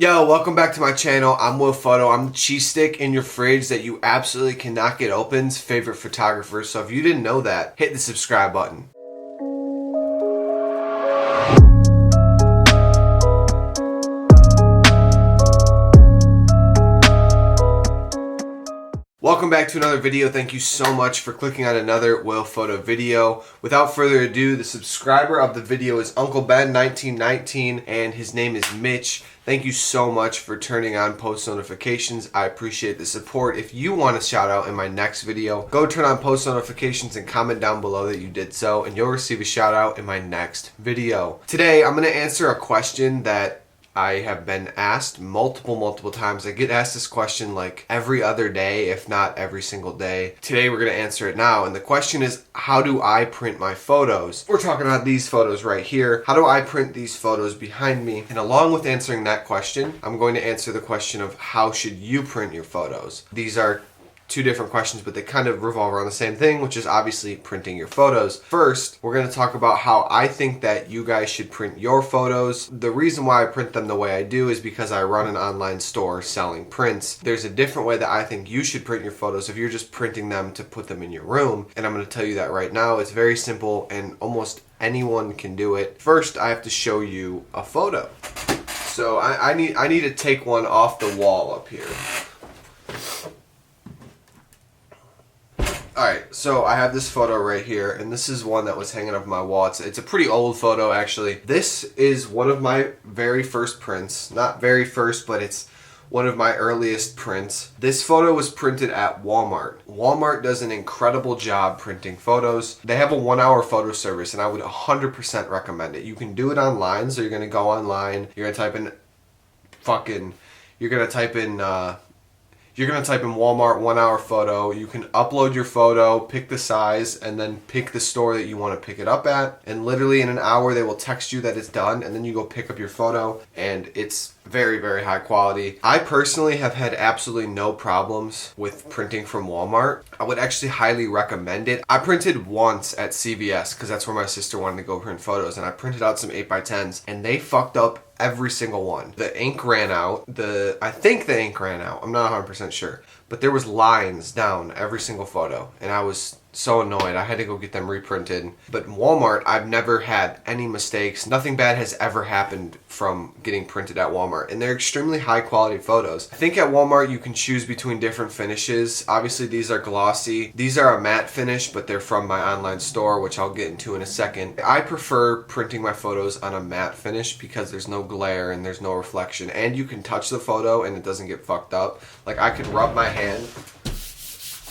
Yo, welcome back to my channel. I'm Will Photo. I'm the cheese stick in your fridge that you absolutely cannot get open's favorite photographer. So if you didn't know that, hit the subscribe button. Welcome back to another video. Thank you so much for clicking on another Will Photo video. Without further ado, the subscriber of the video is Uncle Ben 1919 and his name is Mitch. Thank you so much for turning on post notifications. I appreciate the support. If you want a shout out in my next video, go turn on post notifications and comment down below that you did so, and you'll receive a shout out in my next video. Today, I'm going to answer a question that I have been asked multiple times. I get asked this question like every other day, if not every single day. Today we're going to answer it now. And the question is, how do I print my photos? We're talking about these photos right here. How do I print these photos behind me? And along with answering that question, I'm going to answer the question of how should you print your photos? These are two different questions, but they kind of revolve around the same thing, which is obviously printing your photos. First, we're going to talk about how I think that you guys should print your photos. The reason why I print them the way I do is because I run an online store selling prints. There's a different way that I think you should print your photos if you're just printing them to put them in your room, and I'm going to tell you that right now. It's very simple and almost anyone can do it. First, I have to show you a photo. So I need to take one off the wall up here. Alright, so I have this photo right here, and this is one that was hanging up my wall. It's a pretty old photo, actually. This is one of my very first prints. Not very first, but it's one of my earliest prints. This photo was printed at Walmart. Walmart does an incredible job printing photos. They have a 1-hour photo service, and I would 100% recommend it. You can do it online, so you're going to go online, you're going to type in Walmart 1-hour photo. You can upload your photo, pick the size, and then pick the store that you want to pick it up at. And literally in an hour, they will text you that it's done, and then you go pick up your photo, and it's very high quality. I personally have had absolutely no problems with printing from Walmart. I would actually highly recommend it. I printed once at CVS because that's where my sister wanted to go print photos, and I printed out some 8x10s, and they fucked up every single one. The ink ran out. I think the ink ran out. I'm not 100% sure. But there was lines down every single photo, and I was so annoyed. I had to go get them reprinted. But in Walmart, I've never had any mistakes. Nothing bad has ever happened from getting printed at Walmart. And they're extremely high quality photos. I think at Walmart you can choose between different finishes. Obviously these are glossy. These are a matte finish, but they're from my online store, which I'll get into in a second. I prefer printing my photos on a matte finish because there's no glare and there's no reflection. And you can touch the photo and it doesn't get fucked up. Like I could rub my hand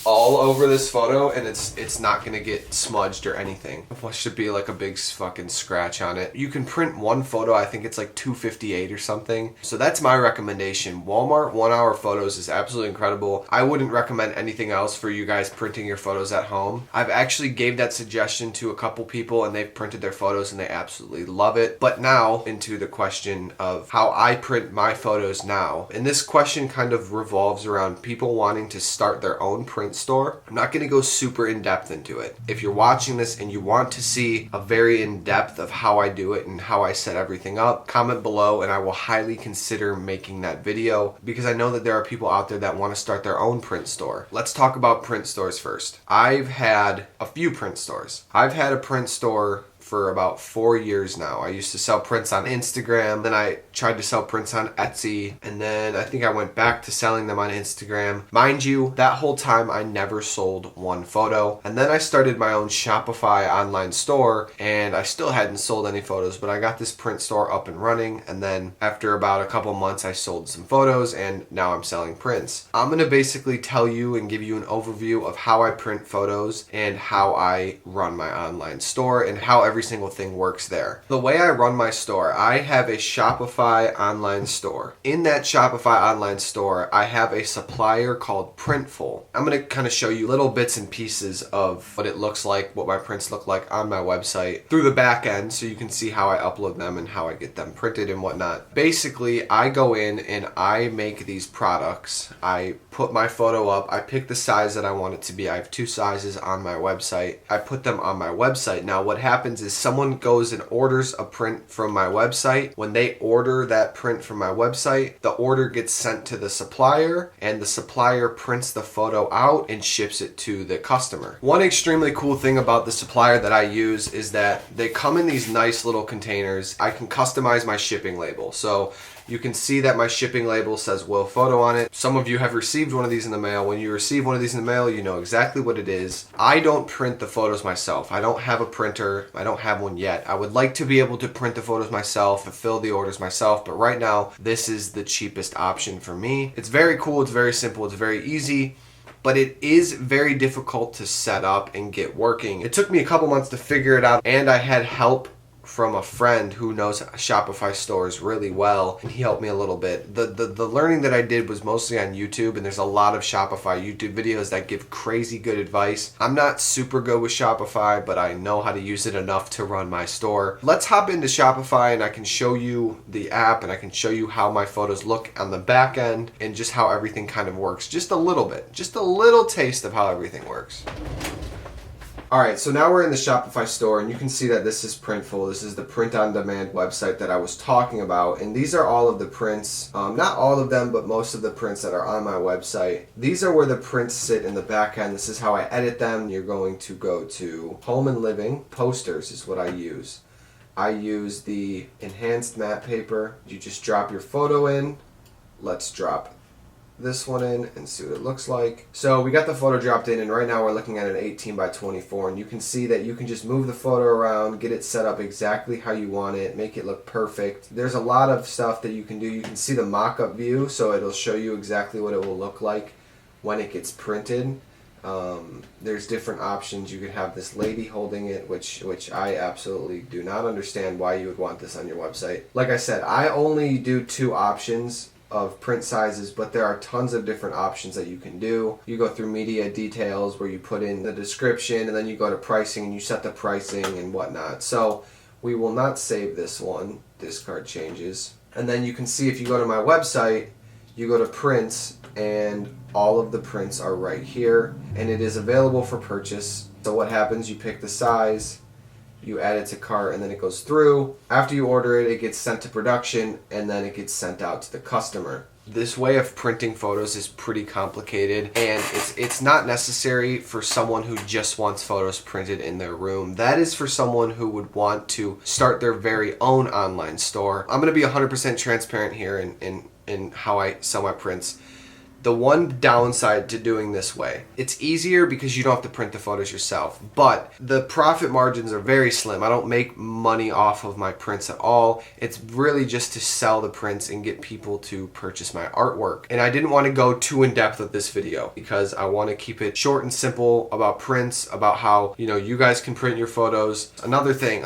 all over this photo and it's not gonna get smudged or anything. There should be like a big fucking scratch on it. You can print one photo, I think it's like $2.58 or something. So that's my recommendation. Walmart 1-hour photos is absolutely incredible. I wouldn't recommend anything else for you guys printing your photos at home. I've actually gave that suggestion to a couple people and they've printed their photos and they absolutely love it. But now into the question of how I print my photos now. And this question kind of revolves around people wanting to start their own print store. I'm not going to go super in depth into it. If you're watching this and you want to see a very in depth of how I do it and how I set everything up, comment below and I will highly consider making that video because I know that there are people out there that want to start their own print store. Let's talk about print stores first. I've had a few print stores. I've had a print store for about 4 years now. I used to sell prints on Instagram, then I tried to sell prints on Etsy, and then I think I went back to selling them on Instagram. Mind you, that whole time I never sold one photo. And then I started my own Shopify online store, and I still hadn't sold any photos, but I got this print store up and running, and then after about a couple months I sold some photos, and now I'm selling prints. I'm gonna basically tell you and give you an overview of how I print photos and how I run my online store and how every single thing works there. The way I run my store, I have a Shopify online store. In that Shopify online store, I have a supplier called Printful. I'm going to kind of show you little bits and pieces of what it looks like, what my prints look like on my website through the back end so you can see how I upload them and how I get them printed and whatnot. Basically, I go in and I make these products. I put my photo up. I pick the size that I want it to be. I have 2 sizes on my website. I put them on my website. Now what happens is is someone goes and orders a print from my website. When they order that print from my website, the order gets sent to the supplier, and the supplier prints the photo out and ships it to the customer. One extremely cool thing about the supplier that I use is that they come in these nice little containers. I can customize my shipping label. So you can see that my shipping label says Will Photo on it. Some of you have received one of these in the mail. When you receive one of these in the mail, you know exactly what it is. I don't print the photos myself. I don't have a printer. I don't have one yet. I would like to be able to print the photos myself, fulfill the orders myself, but right now, this is the cheapest option for me. It's very cool. It's very simple. It's very easy. But it is very difficult to set up and get working. It took me a couple months to figure it out, and I had help from a friend who knows Shopify stores really well, and he helped me a little bit. The learning that I did was mostly on YouTube, and there's a lot of Shopify YouTube videos that give crazy good advice. I'm not super good with Shopify, but I know how to use it enough to run my store. Let's hop into Shopify, and I can show you the app, and I can show you how my photos look on the back end, and just how everything kind of works. Just a little bit, just a little taste of how everything works. Alright, so now we're in the Shopify store, and you can see that this is Printful. This is the print-on-demand website that I was talking about, and these are all of the prints, not all of them, but most of the prints that are on my website. These are where the prints sit in the back end. This is how I edit them. You're going to go to Home and Living. Posters is what I use. I use the enhanced matte paper. You just drop your photo in. Let's drop this one in and see what it looks like. So we got the photo dropped in, and right now we're looking at an 18 by 24, and you can see that you can just move the photo around, get it set up exactly how you want it, make it look perfect. There's a lot of stuff that you can do. You can see the mock-up view, so it'll show you exactly what it will look like when it gets printed. There's different options. You could have this lady holding it, which I absolutely do not understand why you would want this on your website. Like I said, I only do 2 options of print sizes, but there are tons of different options that you can do. You go through media details where you put in the description, and then you go to pricing and you set the pricing and whatnot. So we will not save this one, discard changes. And then you can see, if you go to my website, you go to prints, and all of the prints are right here, and it is available for purchase. So what happens, you pick the size, you add it to cart, and then it goes through. After you order it, it gets sent to production, and then it gets sent out to the customer. This way of printing photos is pretty complicated, and it's not necessary for someone who just wants photos printed in their room. That is for someone who would want to start their very own online store. I'm going to be 100% transparent here in how I sell my prints. The one downside to doing this way, it's easier because you don't have to print the photos yourself, but the profit margins are very slim. I don't make money off of my prints at all. It's really just to sell the prints and get people to purchase my artwork. And I didn't want to go too in depth with this video because I want to keep it short and simple about prints, about how, you guys can print your photos. Another thing,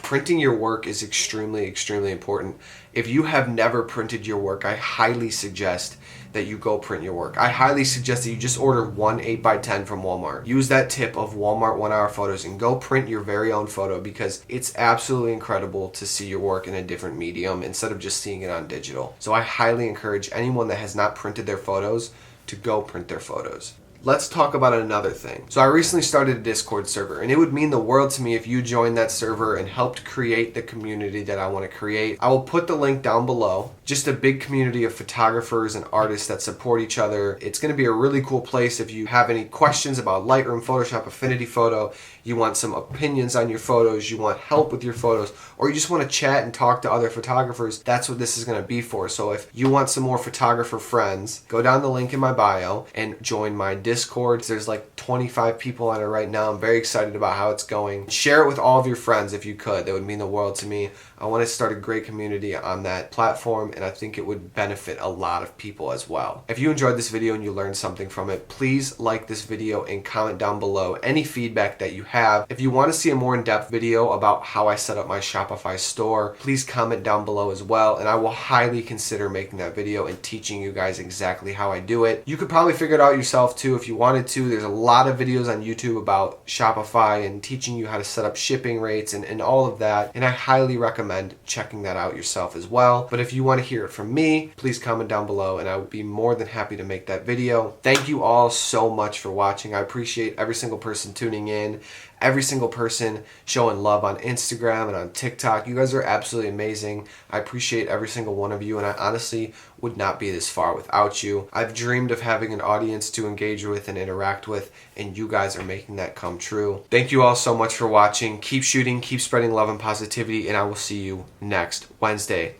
printing your work is extremely, extremely important. If you have never printed your work, I highly suggest that you go print your work. I highly suggest that you just order one 8x10 from Walmart. Use that tip of Walmart 1-hour photos and go print your very own photo, because it's absolutely incredible to see your work in a different medium instead of just seeing it on digital. So I highly encourage anyone that has not printed their photos to go print their photos. Let's talk about another thing. So I recently started a Discord server, and it would mean the world to me if you joined that server and helped create the community that I want to create. I will put the link down below. Just a big community of photographers and artists that support each other. It's going to be a really cool place. If you have any questions about Lightroom, Photoshop, Affinity Photo, you want some opinions on your photos, you want help with your photos, or you just want to chat and talk to other photographers, that's what this is going to be for. So if you want some more photographer friends, go down the link in my bio and join my Discord. There's like 25 people on it right now. I'm very excited about how it's going. Share it with all of your friends if you could. That would mean the world to me. I want to start a great community on that platform, and I think it would benefit a lot of people as well. If you enjoyed this video and you learned something from it, please like this video and comment down below any feedback that you have. If you want to see a more in-depth video about how I set up my Shopify store, please comment down below as well, and I will highly consider making that video and teaching you guys exactly how I do it. You could probably figure it out yourself too if you wanted to. There's a lot of videos on YouTube about Shopify and teaching you how to set up shipping rates and all of that, and I highly recommend checking that out yourself as well. But if you want to hear it from me, please comment down below and I would be more than happy to make that video. Thank you all so much for watching. I appreciate every single person tuning in. every single person showing love on Instagram and on TikTok. You guys are absolutely amazing. I appreciate every single one of you, and I honestly would not be this far without you. I've dreamed of having an audience to engage with and interact with, and you guys are making that come true. Thank you all so much for watching. Keep shooting, keep spreading love and positivity, and I will see you next Wednesday.